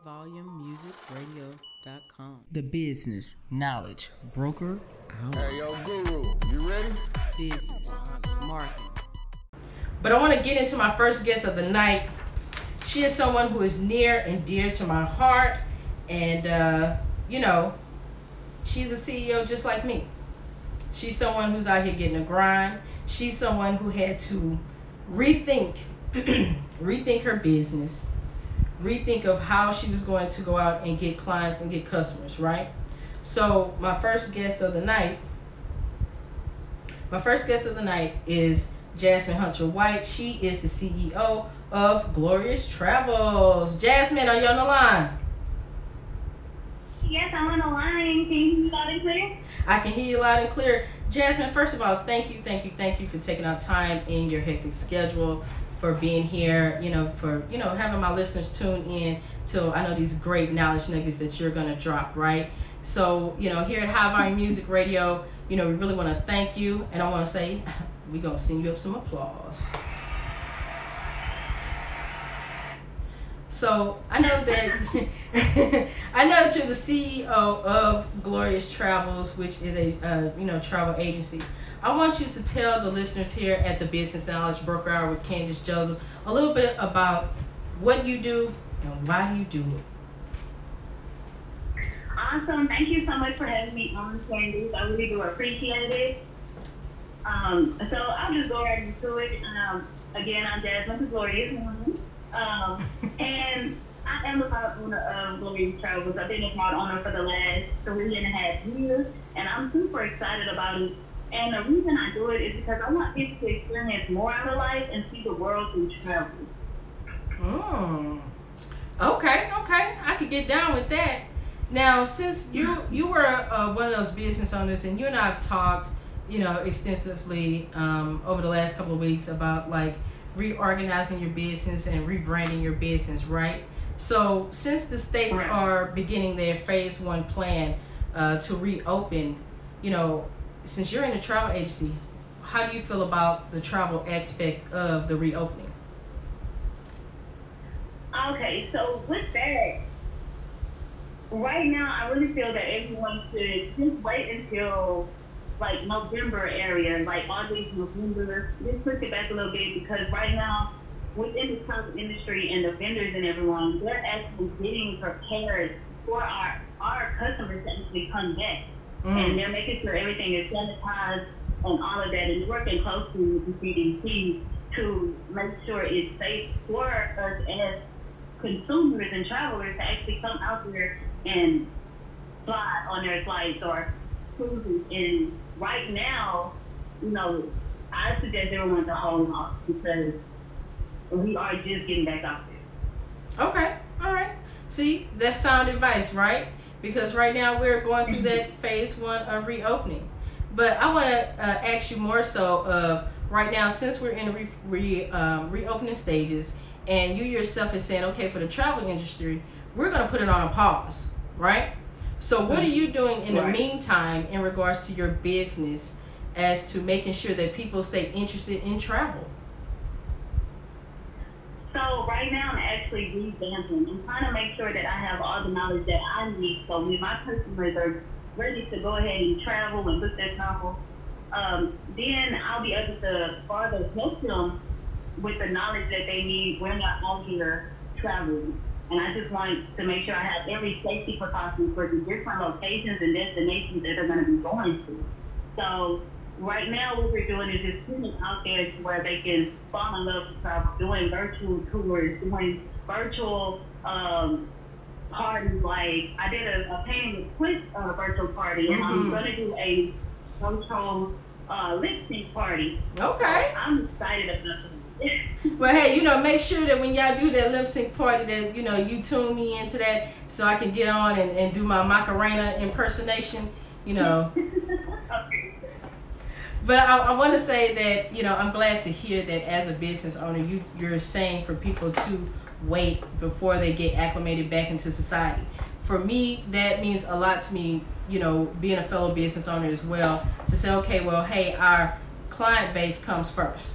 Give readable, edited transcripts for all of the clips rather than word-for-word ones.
highvolumemusicradio.com. The business knowledge broker out. Hey, yo, Guru, you ready? Business, marketing. But I want to get into my first guest of the night. She is someone who is near and dear to my heart. And, she's a CEO just like me. She's someone who's out here getting a grind. She's someone who had to rethink her business, rethink of how she was going to go out and get clients and get customers, right? So my first guest of the night is Jazzmine Hunter-White. She is the CEO of Gloreeous Travels. Jazzmine, are you on the line? Yes, I'm on the line. Can you hear me loud and clear? I can hear you loud and clear. Jazzmine, first of all, thank you for taking out time in your hectic schedule, for being here, for having my listeners tune in to, I know, these great knowledge nuggets that you're going to drop, right? So, here at High Volume Music Radio, we really want to thank you, and I want to say we're going to send you up some applause. So I know that you're the CEO of Gloreeous Travels, which is a travel agency. I want you to tell the listeners here at the Business Knowledge Broker Hour with Candace Joseph a little bit about what you do and why do you do it. Awesome. Thank you so much for having me on, Candace. I really do appreciate it. So I'll just go right into it. Again, I'm Jazzmine Gloreeous. And I am the proud owner of Gloreeous Travels. I've been a proud owner for the last 3.5 years, and I'm super excited about it. And the reason I do it is because I want people to experience more out of life and see the world through travel. Okay. I could get down with that. Now, since you were one of those business owners, and you and I have talked, extensively over the last couple of weeks about reorganizing your business and rebranding your business, right? So since the states are beginning their phase 1 plan to reopen, since you're in a travel agency, how do you feel about the travel aspect of the reopening? Okay, so with that, right now I really feel that everyone should just wait until November area, August, November. Just push it back a little bit, because right now within the travel industry and the vendors and everyone, they're actually getting prepared for our customers to actually come back. And they're making sure everything is sanitized and all of that, and working closely with the CDC to make sure it's safe for us as consumers and travelers to actually come out there and fly on their flights or cruises. And right now, I suggest everyone to hold off, because we are just getting back out there. Okay, all right. See, that's sound advice, right? Because right now we're going through that phase 1 of reopening. But I want to ask you more so of right now, since we're in the reopening stages, and you yourself is saying, okay, for the travel industry, we're going to put it on a pause, right? So what are you doing in the meantime in regards to your business as to making sure that people stay interested in travel? So right now I'm actually revamping. I'm trying to make sure that I have all the knowledge that I need, so when my customers are ready to go ahead and travel and book their travel, then I'll be able to further help them with the knowledge that they need when they're out here traveling. And I just want to make sure I have every safety precaution for the different locations and destinations that they're going to be going to. So right now what we're doing is just putting it out there to where they can fall in love with travel, doing virtual tours, doing virtual parties. I did a painting with Twist virtual party, and I'm going to do a virtual lip sync party. Okay. So I'm excited about it. Well, hey, make sure that when y'all do that lip sync party that, you tune me into that so I can get on and do my Macarena impersonation, Okay. But I want to say that, I'm glad to hear that as a business owner, you're saying for people to wait before they get acclimated back into society. For me, that means a lot to me, being a fellow business owner as well, to say, okay, well, hey, our client base comes first.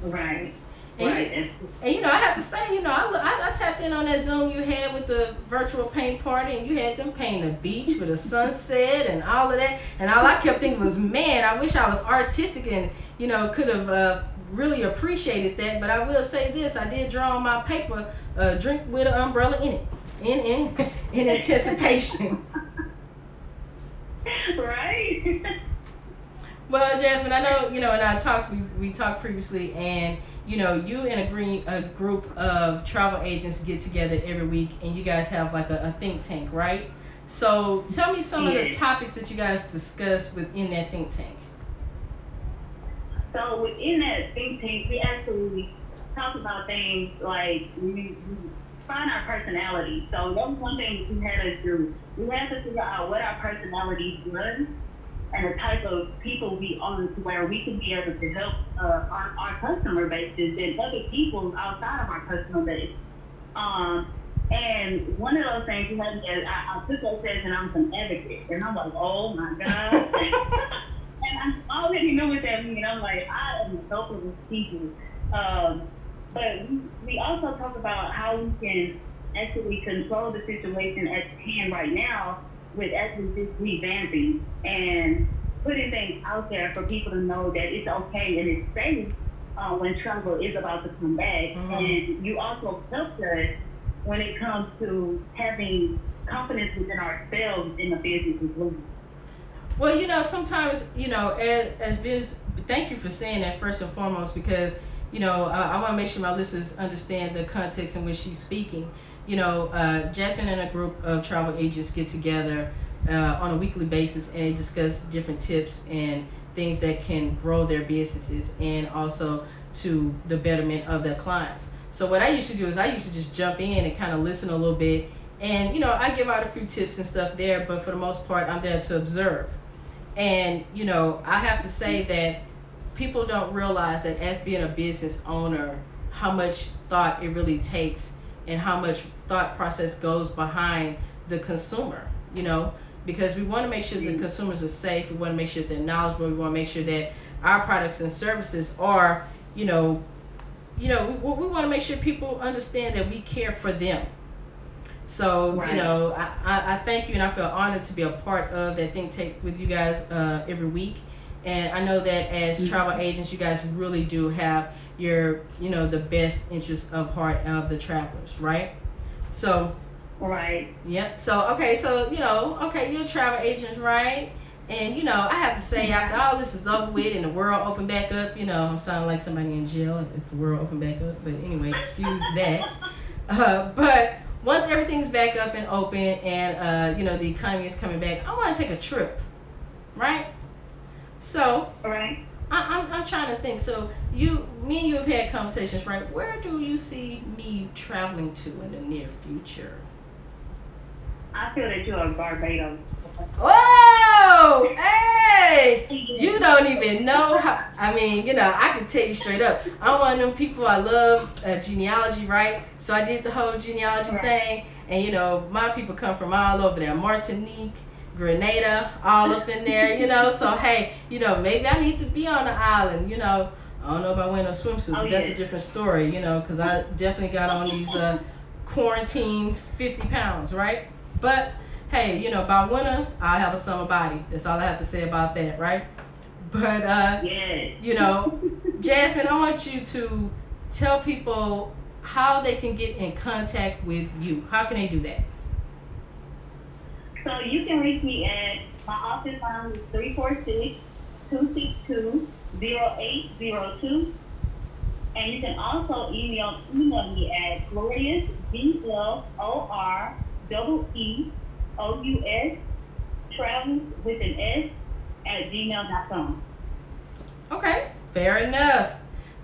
Right. And, Right. and you know, I have to say, you know, I tapped in on that Zoom you had with the virtual paint party, and you had them painting a beach with a sunset and all of that. And all I kept thinking was, man, I wish I was artistic and, you know, could have really appreciated that. But I will say this, I did draw on my paper, drink with an umbrella in it, in anticipation. Right. Well, Jazzmine, I know, you know, in our talks, we talked previously, and, you know, you and a group of travel agents get together every week, and you guys have like a think tank, right? So tell me some of the topics that you guys discuss within that think tank. So within that think tank, we actually talk about things like we find our personality. So that was one thing we had to do. We had to figure out what our personality was and the type of people we are to where we can be able to help our customer bases and other people outside of our customer base. And one of those things you had is I took those tests and I'm an advocate. And I'm like, oh my God. And I already know what that means. I'm like, I am a helper with people. But we also talk about how we can actually control the situation at hand right now with actually just revamping and putting things out there for people to know that it's okay and it's safe when travel is about to come back. Mm-hmm. And you also help us when it comes to having confidence within ourselves in the business as well. Well, you know, sometimes, you know, as business, thank you for saying that first and foremost, because, you know, I want to make sure my listeners understand the context in which she's speaking. You know, Jazzmine and a group of travel agents get together on a weekly basis and discuss different tips and things that can grow their businesses and also to the betterment of their clients. So what I usually do is I usually just jump in and kind of listen a little bit. And, you know, I give out a few tips and stuff there, but for the most part, I'm there to observe. And, you know, I have to say that people don't realize that as being a business owner, how much thought it really takes and how much thought process goes behind the consumer, you know, because we want to make sure the consumers are safe. We want to make sure they're knowledgeable. We want to make sure that our products and services are, we want to make sure people understand that we care for them. So, right. You know, I thank you, and I feel honored to be a part of that think tank with you guys every week. And I know that as travel agents, you guys really do have your, the best interest of heart of the travelers, right? So, right. Yep. So, okay. So, you're a travel agent, right? And, I have to say, after all this is over with and the world opened back up, I'm sounding like somebody in jail if the world opened back up. But anyway, excuse that. But once everything's back up and open and, the economy is coming back, I want to take a trip, right? So, right. I'm trying to think. So, me and you have had conversations, right? Where do you see me traveling to in the near future? I feel that you are Barbados. Whoa! Hey! You don't even know how. I can tell you straight up. I'm one of them people. I love genealogy, right? So I did the whole genealogy thing, and my people come from all over there: Martinique, Grenada, all up in there. So hey, maybe I need to be on the island. I don't know about wearing a swimsuit, but that's a different story. Because I definitely got on these quarantine 50 pounds, right? But hey, by winter, I'll have a summer body. That's all I have to say about that, right? But, Jazzmine, I want you to tell people how they can get in contact with you. How can they do that? So you can reach me at my office line is 346-262-0802. And you can also email me at Gloreeous, GLOREEOUS, Travels with an S at gmail.com. Okay, fair enough.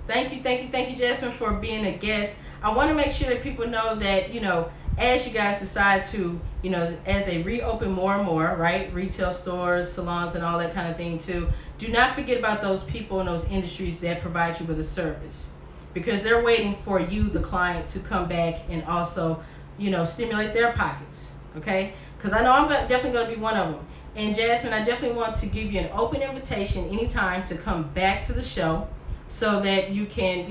Thank you, Jazzmine, for being a guest. I want to make sure that people know that, as you guys decide to, as they reopen more and more, right? Retail stores, salons, and all that kind of thing too. Do not forget about those people in those industries that provide you with a service, because they're waiting for you, the client, to come back and also, stimulate their pockets. Okay? Because I know I'm definitely going to be one of them. And Jazzmine, I definitely want to give you an open invitation anytime to come back to the show so that you can,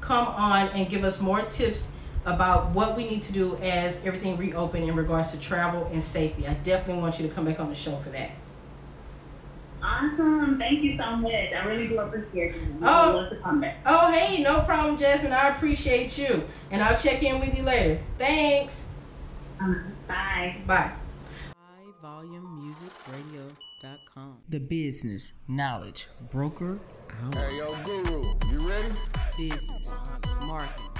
come on and give us more tips about what we need to do as everything reopened in regards to travel and safety. I definitely want you to come back on the show for that. Awesome. Thank you so much. I really do appreciate you. I would love to come back. Oh, hey, no problem, Jazzmine. I appreciate you. And I'll check in with you later. Thanks. Bye. Bye. HighVolumeMusicRadio.com. The business knowledge broker out. Hey, yo, Guru, you ready? Business, marketing,